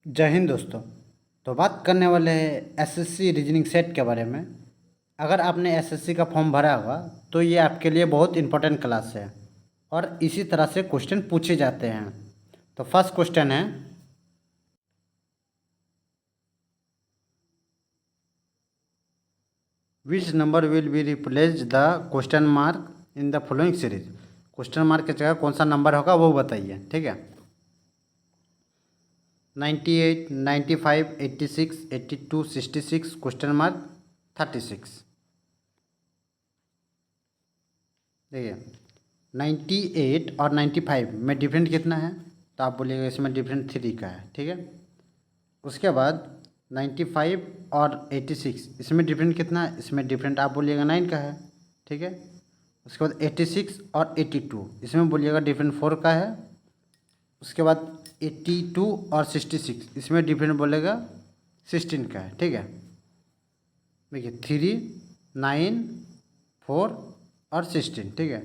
जय हिंद दोस्तों। तो बात करने वाले हैं एसएससी रीजनिंग सेट के बारे में। अगर आपने एसएससी का फॉर्म भरा होगा तो ये आपके लिए बहुत इंपॉर्टेंट क्लास है और इसी तरह से क्वेश्चन पूछे जाते हैं। तो फर्स्ट क्वेश्चन है, which number will be replace the question mark in the following series. Question mark की जगह कौन सा नंबर होगा वो बताइए। ठीक है, 98, 95, 86, 82, 66, क्वेश्चन मार्क 36। देखिए 98 और 95 में डिफरेंट कितना है, तो आप बोलिएगा इसमें डिफरेंट 3 का है। ठीक है, उसके बाद 95 और 86 इसमें डिफरेंट कितना है, इसमें डिफरेंट आप बोलिएगा 9 का है। ठीक है, उसके बाद 86 और 82 इसमें बोलिएगा डिफरेंट 4 का है। उसके बाद 82 और 66 इसमें डिफरेंट बोलेगा 16 का है। ठीक है, देखिए 3, 9, 4 और 16। ठीक है,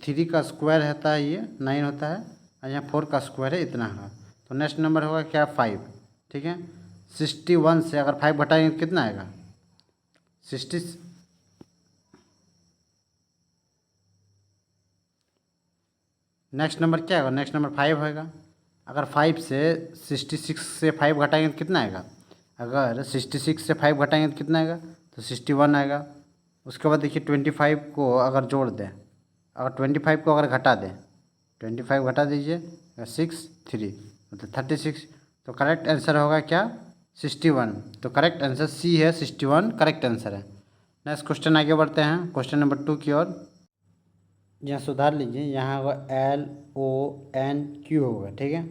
3 का स्क्वायर होता है, ये 9 होता है और यहाँ 4 का स्क्वायर है, इतना होगा। तो नेक्स्ट नंबर होगा क्या, 5। ठीक है, 61 से अगर 5 घटाएंगे तो कितना आएगा, 60। नेक्स्ट नंबर क्या होगा, नेक्स्ट नंबर 5 होगा। अगर 5 से 66 से 5 घटाएंगे तो कितना आएगा, अगर 66 से 5 घटाएंगे तो कितना आएगा, तो 61 आएगा। उसके बाद देखिए 25 को अगर जोड़ दें, अगर 25 को अगर घटा दें, 25 घटा दीजिए 6, 3 मतलब 36। तो करेक्ट आंसर होगा क्या, 61। तो करेक्ट आंसर सी है, 61 करेक्ट आंसर है। नेक्स्ट क्वेश्चन आगे बढ़ते हैं, क्वेश्चन नंबर 2 की ओर। यहाँ सुधार लीजिए, यहाँ होगा LONQ होगा। ठीक है,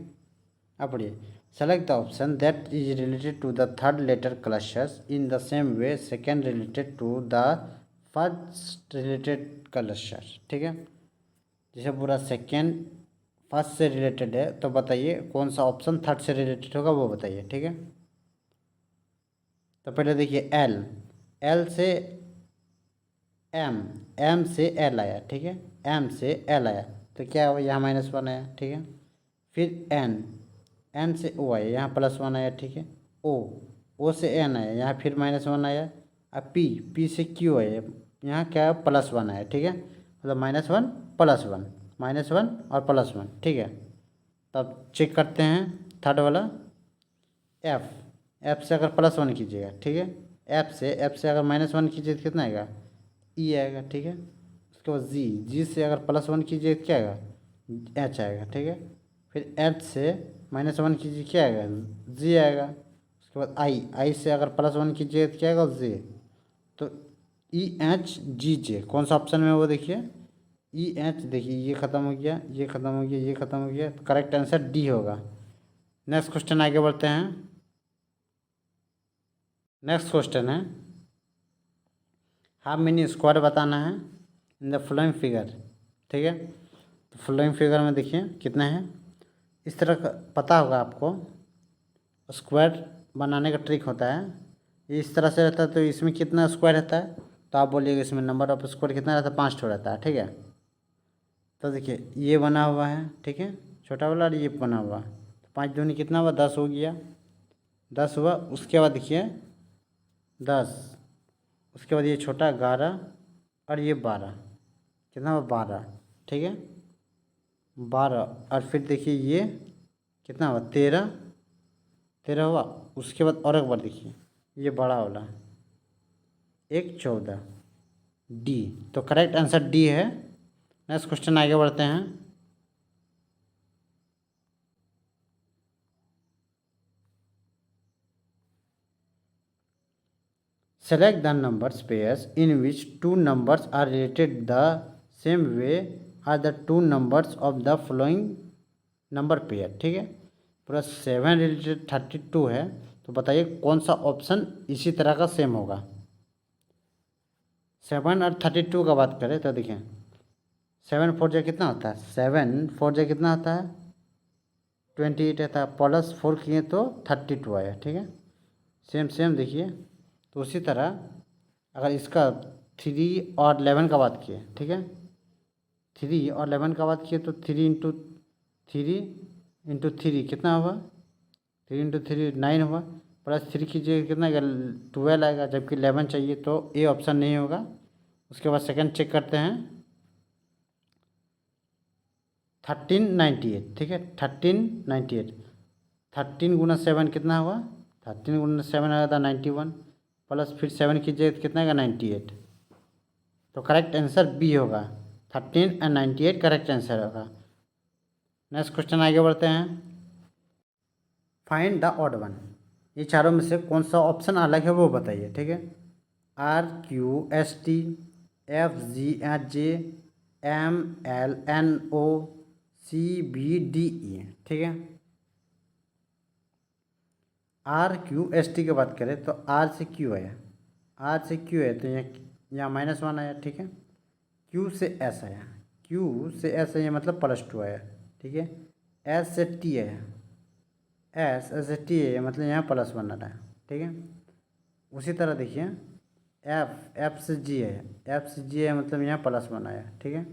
अब पढ़िए, select the option that is related to the third letter clusters in the same way second related to the first related cluster. ठीक है, जैसे पूरा सेकेंड फर्स्ट से रिलेटेड है तो बताइए कौन सा ऑप्शन थर्ड से रिलेटेड होगा वो बताइए। ठीक है, तो पहले देखिए एल से एम, एम से एल आया। ठीक है, एम से एल आया तो क्या हुआ, यहाँ -1 आया। ठीक है, फिर एन से ओ आया, यहाँ +1 आया। ठीक है, ओ से एन आया, यहाँ फिर -1 आया। अब पी से क्यू आया, यहाँ क्या +1 आया। ठीक है, मतलब -1 +1, -1 और +1। ठीक है, तब चेक करते हैं थर्ड वाला एफ से अगर +1 कीजिएगा। ठीक है, एफ से अगर -1 कीजिए तो कितना आएगा, ई आएगा। ठीक है, उसके बाद जी से अगर +1 कीजिए तो क्या आएगा, एच आएगा। ठीक है, फिर एच से -1 कीजिए क्या आएगा, जी आएगा। उसके बाद आई से अगर +1 कीजिए तो क्या आएगा, जे। तो EHGJ कौन सा ऑप्शन में है वो देखिए, EH देखिए ये ख़त्म हो गया, ये ख़त्म हो गया, ये ख़त्म हो गया, तो करेक्ट आंसर डी होगा। नेक्स्ट क्वेश्चन आगे बढ़ते हैं। नेक्स्ट क्वेश्चन है, हाफ मिनी स्क्वायर बताना है इन द फ्लोइंग फिगर। ठीक है, तो फ्लोइंग फिगर में देखिए कितना है, इस तरह का पता होगा आपको, स्क्वायर बनाने का ट्रिक होता है। ये इस तरह से रहता है, तो इसमें कितना स्क्वायर रहता है, तो आप बोलिएगा इसमें नंबर ऑफ स्क्वायर कितना रहता है, 5 ठो रहता है। ठीक है, तो देखिए ये बना हुआ है। ठीक है, छोटा वाला और ये बना हुआ, तो 5 दूनी कितना हुआ, 10 हो गया, 10 हुआ। उसके बाद देखिए 10, उसके बाद ये छोटा 11 और ये 12, कितना हुआ, 12। ठीक है, 12 और फिर देखिए ये कितना हुआ, 13, 13 हुआ। उसके बाद और एक बार देखिए ये बड़ा वाला, एक 14, डी। तो करेक्ट आंसर डी है। नेक्स्ट क्वेश्चन आगे बढ़ते हैं। Select the numbers pairs in which 2 numbers are related the same way are the 2 numbers of the following number pair. ठीक है, पूरा 7 रिलेटेड 32 है, तो बताइए कौन सा ऑप्शन इसी तरह का सेम होगा। 7 और 32 का बात करें तो देखिए 7 4 कितना होता है, 7 4 कितना होता है, 28 रहता है, +4 किए तो 32 आया। ठीक है, सेम सेम देखिए। तो उसी तरह अगर इसका 3 और 11 का बात किए, ठीक है, 3 और 11 का बात किए तो 3 × 3 × 3 कितना हुआ, 3 × 3 9 हुआ, प्लस 3 कीजिए कितना आएगा 12 आएगा, जबकि 11 चाहिए, तो ए ऑप्शन नहीं होगा। उसके बाद सेकंड चेक करते हैं 1398, ठीक है 1398, 13 × 7 कितना हुआ, 13 × 7 आया था 91, प्लस फिर 7 कीजिए तो कितना आएगा 98। तो करेक्ट आंसर बी होगा, 13 और 98 करेक्ट आंसर होगा। नेक्स्ट क्वेश्चन आगे बढ़ते हैं। फाइंड द ऑड वन, ये चारों में से कौन सा ऑप्शन अलग है वो बताइए, ठीक है। RQST, FGHJ, MLNO, CBDE, ठीक है। RQST की बात करें तो R से Q आया, R से Q है तो यहाँ -1 आया, ठीक है। Q से S आया, Q से S आया मतलब +2 आया, ठीक है। S से T आया, S से T है मतलब यहाँ +1 आ रहा है, ठीक है। उसी तरह देखिए F से G है, F से G है मतलब यहाँ +1 आया, ठीक है।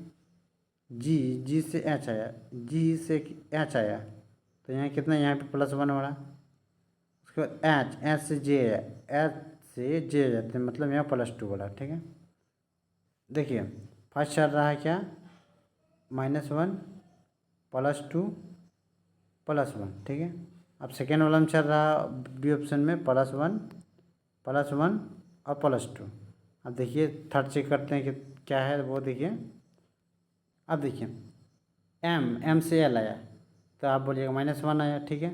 G से H आया, G से H आया तो यहाँ कितना, यहाँ पे +1 हो रहा। उसके बाद H से J है, H से J जाते हैं मतलब यहाँ +2 हो रहा, ठीक है। देखिए फर्स्ट चल रहा है क्या, -1 +2 +1, ठीक है। अब सेकेंड वाला में चल रहा बी ऑप्शन में +1 +1 और +2। अब देखिए थर्ड चेक करते हैं कि क्या है वो, देखिए अब देखिए M से L आया तो आप बोलिएगा -1 आया, ठीक है,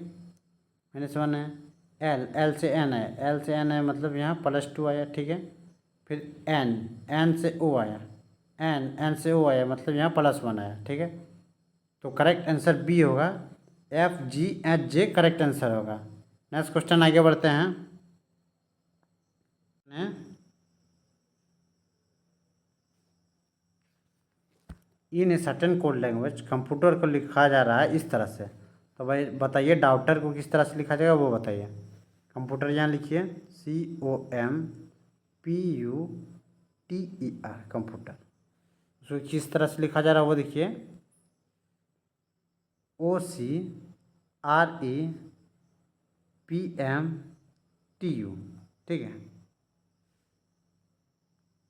-1 है। L से N आया, L से N आया मतलब यहाँ +2 आया, ठीक है। फिर N से O आया, N से O आया मतलब यहाँ +1 आया, ठीक है। तो करेक्ट आंसर बी होगा, FGHJ करेक्ट आंसर होगा। नेक्स्ट क्वेश्चन आगे बढ़ते हैं। In a certain code language, computer को लिखा जा रहा है इस तरह से, तो भाई बताइए डाउटर को किस तरह से लिखा जाएगा वो बताइए। कंप्यूटर यहाँ लिखिए COMPUTER, कंप्यूटर, उसको किस तरह से लिखा जा रहा है वो देखिए, OCREPMTU, ठीक है।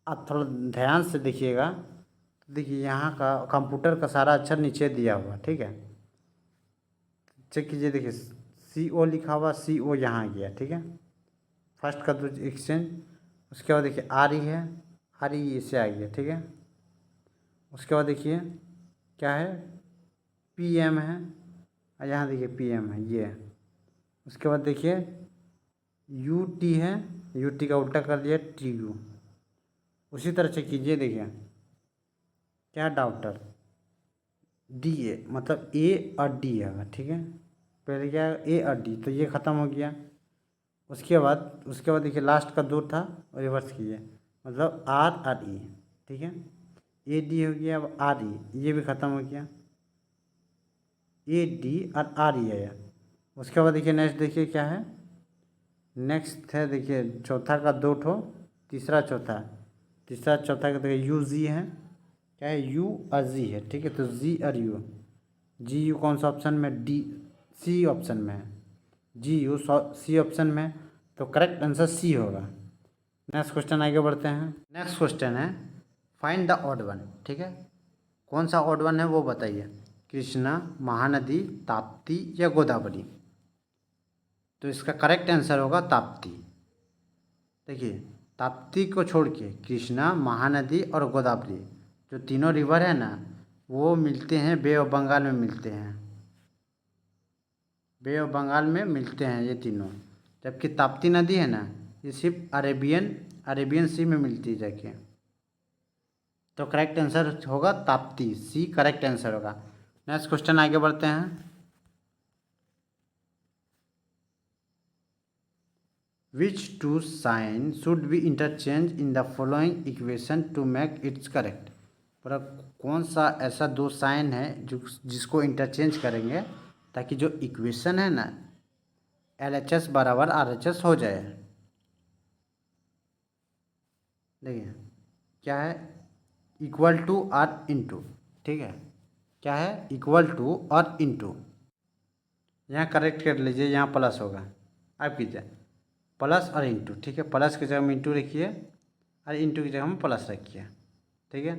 आप थोड़ा ध्यान से देखिएगा, तो देखिए यहाँ का कंप्यूटर का सारा अक्षर नीचे दिया हुआ, ठीक है। चेक कीजिए, देखिए CO लिखा हुआ, CO यहाँ गया, ठीक है, फर्स्ट का 2 एक्सचेंज। उसके बाद देखिए RE है, RE इसे आ गया, ठीक है। उसके बाद देखिए क्या है, PM है, और यहाँ देखिए PM है ये। उसके बाद देखिए UT है, UT का उल्टा कर दिया TU। उसी तरह से कीजिए, देखिए क्या डाउटर DA मतलब A और D है, ठीक है। पहले क्या A और D, तो ये ख़त्म हो गया। उसके बाद देखिए लास्ट का 2 था और रिवर्स कीजिए मतलब R और E, ठीक है। AD हो गया, अब RE ये भी ख़त्म हो गया, AD और RE आया। उसके बाद देखिए नेक्स्ट देखिए क्या है, नेक्स्ट है देखिए चौथा का 2 ठो, तीसरा चौथा का देखिए UG है, क्या है U और Z है, ठीक है। तो Z और U, GU कौन सा ऑप्शन में, C ऑप्शन में है, GU C ऑप्शन में है, तो करेक्ट आंसर C होगा। नेक्स्ट क्वेश्चन आगे बढ़ते हैं। नेक्स्ट क्वेश्चन है फाइंड द ऑड वन, ठीक है। कौन सा ऑड वन है वो बताइए, कृष्णा, महानदी, ताप्ती या गोदावरी। तो इसका करेक्ट आंसर होगा ताप्ती। देखिए ताप्ती को छोड़ के कृष्णा, महानदी और गोदावरी जो तीनों रिवर है ना, वो मिलते हैं बे ऑफ बंगाल में मिलते हैं, बे ऑफ बंगाल में मिलते हैं ये तीनों। जबकि ताप्ती नदी है ना, ये सिर्फ अरेबियन सी में मिलती है जाके। तो करेक्ट आंसर होगा ताप्ती, C करेक्ट आंसर होगा। नेक्स्ट क्वेश्चन आगे बढ़ते हैं। Which two sign should be interchanged in the following equation to make it correct? पर कौन सा ऐसा 2 साइन है जिसको इंटरचेंज करेंगे ताकि जो इक्वेशन है ना LHS बराबर RHS हो जाए। देखिए क्या है, इक्वल टू और इनटू, ठीक है। क्या है, इक्वल टू और इनटू। यहाँ करेक्ट कर लीजिए, यहाँ प्लस होगा। आप कीजिए प्लस और इंटू, ठीक है, प्लस की जगह में इंटू रखिए और इंटू की जगह में प्लस रखिए, ठीक है।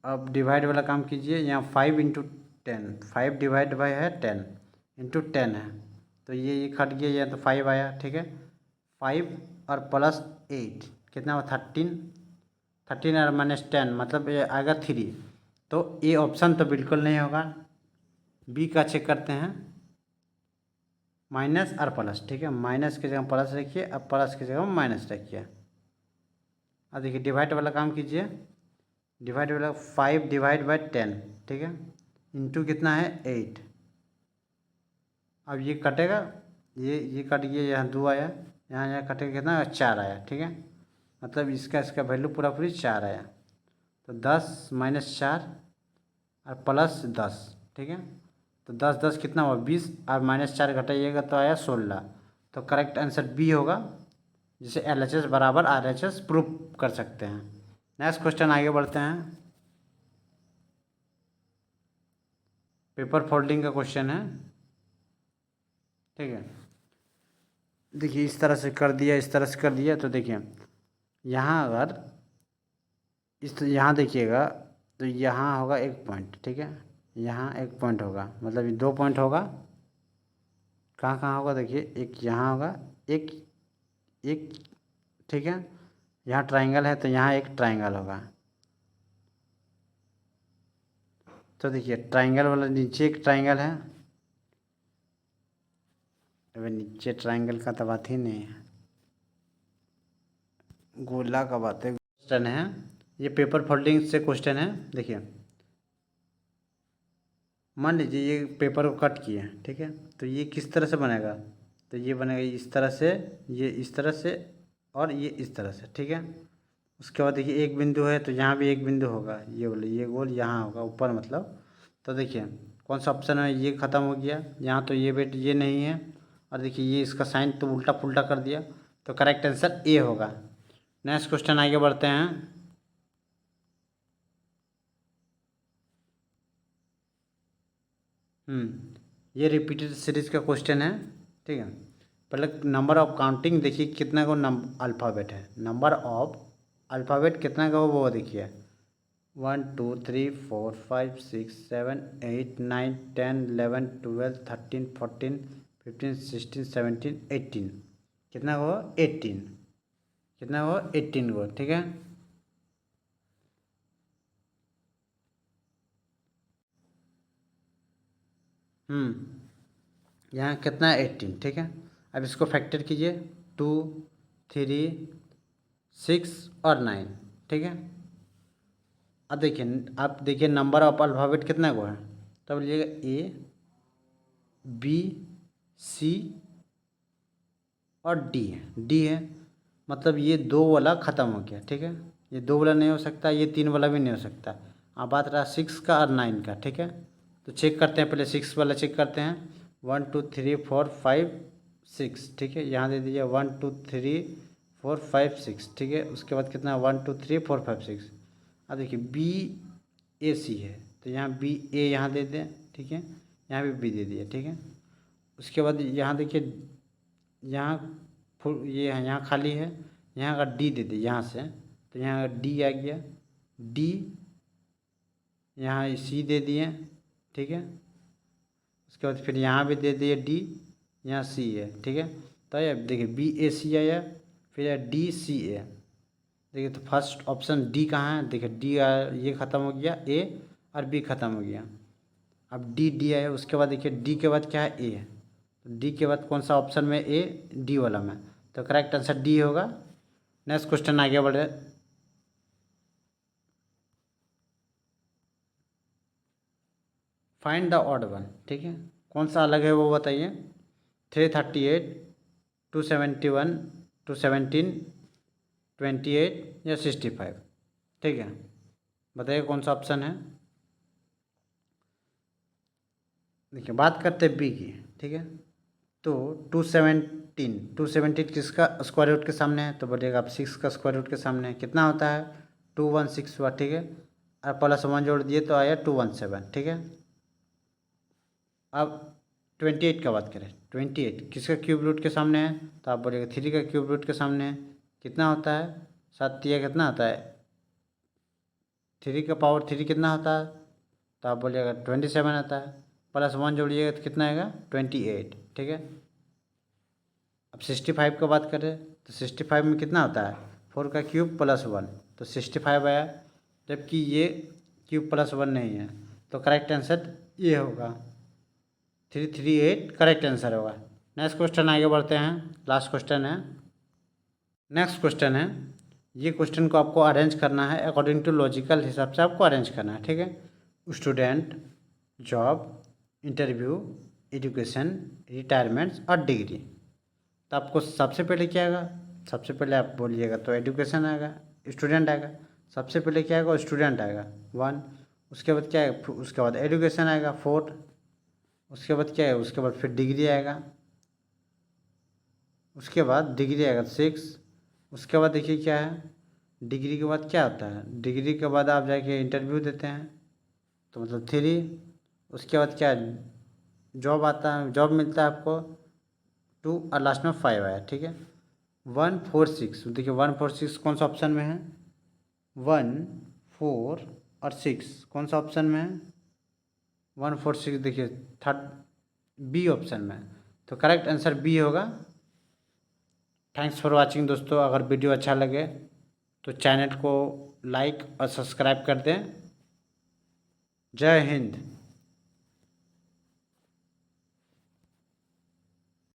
अब डिवाइड वाला काम कीजिए, यहाँ 5 × 10, 5 डिवाइड बाई है 10 इंटू 10 है, तो ये कट गया, यहाँ तो 5 आया, ठीक है। 5 और प्लस 8 कितना हुआ 13, 13 और -10 मतलब ये आएगा 3। तो ए ऑप्शन तो बिल्कुल नहीं होगा। बी का चेक करते हैं, माइनस और प्लस, ठीक है, माइनस की जगह प्लस रखिए, अब प्लस की जगह माइनस रखिए। अब देखिए डिवाइड वाला काम कीजिए, डिवाइड वाला 5 डिवाइड बाई 10, ठीक है, इंटू कितना है 8। अब ये कटेगा, ये कट गया, यहाँ 2 आया, यहाँ कटेगा कितना 4 आया, ठीक है, मतलब इसका वैल्यू पूरा पूरी 4 आया। तो 10 - 4 और प्लस 10, ठीक है, तो 10 10 कितना हुआ 20 और -4 घटाइएगा तो आया 16। तो करेक्ट आंसर बी होगा, जिसे LHS बराबर RHS प्रूफ कर सकते हैं। नेक्स्ट क्वेश्चन आगे बढ़ते हैं। पेपर फोल्डिंग का क्वेश्चन है, ठीक है। देखिए इस तरह से कर दिया, इस तरह से कर दिया, तो देखिए यहाँ अगर यहाँ देखिएगा तो यहाँ होगा 1 पॉइंट, ठीक है, यहाँ 1 पॉइंट होगा, मतलब ये 2 पॉइंट होगा। कहाँ कहाँ होगा देखिए, एक यहाँ होगा, एक एक ठीक है, यहाँ ट्राइंगल है तो यहाँ एक ट्राइंगल होगा। तो देखिए ट्राइंगल वाला नीचे एक ट्राइंगल है, अबे नीचे ट्राइंगल का तो बात ही नहीं है, गोला का बात है। क्वेश्चन है ये, पेपर फोल्डिंग से क्वेश्चन है। देखिए मान लीजिए ये पेपर को कट किए, ठीक है, तो ये किस तरह से बनेगा, तो ये बनेगा इस तरह से, ये इस तरह से और ये इस तरह से, ठीक है। उसके बाद देखिए एक बिंदु है तो यहाँ भी एक बिंदु होगा, ये बोले ये गोल यहाँ होगा ऊपर मतलब। तो देखिए कौन सा ऑप्शन है, ये ख़त्म हो गया, यहाँ तो ये बेट ये नहीं है, और देखिए ये इसका साइन तो उल्टा पुल्टा कर दिया, तो करेक्ट आंसर ए होगा। नेक्स्ट क्वेश्चन आगे बढ़ते हैं। ये रिपीटेड सीरीज का क्वेश्चन है, ठीक है। पहले नंबर ऑफ काउंटिंग देखिए कितना को अल्फ़ाबेट है, नंबर ऑफ अल्फ़ाबेट कितना का वो देखिए 1 2 3 4 5 6 7 8 9 10 11 12 13 14 15 16 17 18, कितना को 18, कितना को 18 को, ठीक है। यहाँ कितना है 18, ठीक है। अब इसको फैक्टर कीजिए 2 3 6 और 9, ठीक है। अब देखिए, आप देखिए नंबर ऑफ अल्फ़ाबेट कितना को है, तब लीजिएगा A B C और D है, मतलब ये 2 वाला ख़त्म हो गया, ठीक है, ये 2 वाला नहीं हो सकता, ये 3 वाला भी नहीं हो सकता। अब बात रहा 6 का और 9 का, ठीक है। तो चेक करते हैं, पहले 6 वाला चेक करते हैं, 1 2 3 4 5 6, ठीक है, यहाँ दे दीजिए 1 2 3 4 5 6, ठीक है। उसके बाद कितना 1 2 3 4 5 6। अब देखिए BAC है, तो यहाँ BA यहाँ दे दें, ठीक है, यहाँ भी B दे दिए, ठीक है। उसके बाद यहाँ देखिए, यहाँ ये है, यहाँ खाली है, यहाँ का D दे दिए यहाँ से, तो यहाँ का D आ गया, D यहाँ C दे दिए, ठीक है। उसके बाद फिर यहाँ भी दे दिए D, यहाँ C है, ठीक है। तो ये देखिए BAC आया, फिर DCA, देखिए तो फर्स्ट ऑप्शन डी कहाँ है, देखिए डी ये ख़त्म हो गया, ए और बी ख़त्म हो गया, अब डी आया। उसके बाद देखिए डी के बाद क्या है ए, तो डी के बाद कौन सा ऑप्शन में ए, डी वाला में, तो करेक्ट आंसर डी होगा। नेक्स्ट क्वेश्चन आगे बढ़े। फाइंड द ऑड वन, ठीक है, कौन सा अलग है वो बताइए। 338 271 217 28 या 65, ठीक है, बताइए कौन सा ऑप्शन है। देखिए बात करते हैं बी की, ठीक है, तो 217 किसका स्क्वायर रूट के सामने है, तो बोलिएगा आप 6 का स्क्वायर रूट के सामने है, कितना होता है 216 हुआ, ठीक है, और +1 जोड़ दिए तो आया 217, ठीक है। अब 28 का बात करें, 28 किसका क्यूब रूट के सामने है, तो आप बोलिएगा 3 का क्यूब रूट के सामने है। कितना होता है, 7 तिया कितना होता है, 3 का पावर 3 कितना होता है, तो आप बोलिएगा 27 आता है। प्लस 1 जोड़िएगा तो कितना आएगा, 28। ठीक है। अब 65 का बात करें तो 65 में कितना होता है, 4 का क्यूब प्लस 1, तो 65 आया। जबकि ये क्यूब प्लस 1 नहीं है, तो करेक्ट आंसर ये होगा, 338 करेक्ट आंसर होगा। नेक्स्ट क्वेश्चन आगे बढ़ते हैं, लास्ट क्वेश्चन है। नेक्स्ट क्वेश्चन है, ये क्वेश्चन को आपको अरेंज करना है अकॉर्डिंग टू लॉजिकल हिसाब से आपको अरेंज करना है। ठीक है। Student, job, interview, education, retirements और डिग्री। तो आपको सबसे पहले क्या आएगा, सबसे पहले आप बोलिएगा तो एजुकेशन आएगा, स्टूडेंट आएगा। सबसे पहले क्या आएगा, स्टूडेंट आएगा 1। उसके बाद क्या है, उसके बाद एजुकेशन आएगा 4। उसके बाद क्या है, उसके बाद फिर डिग्री आएगा, उसके बाद डिग्री आएगा 6। उसके बाद देखिए क्या है, डिग्री के बाद क्या होता है, डिग्री के बाद आप जाके इंटरव्यू देते हैं, तो मतलब 3। उसके बाद क्या है, जॉब आता है, जॉब मिलता है आपको 2 और लास्ट में 5 आया। ठीक है। 1 4 6, देखिए 1 4 6 कौन सा ऑप्शन में है, 1 4 और 6 कौन सा ऑप्शन में है, 1 4 6 देखिए थर्ड बी ऑप्शन में, तो करेक्ट आंसर बी होगा। थैंक्स फॉर वाचिंग दोस्तों। अगर वीडियो अच्छा लगे तो चैनल को लाइक और सब्सक्राइब कर दें। जय हिंद।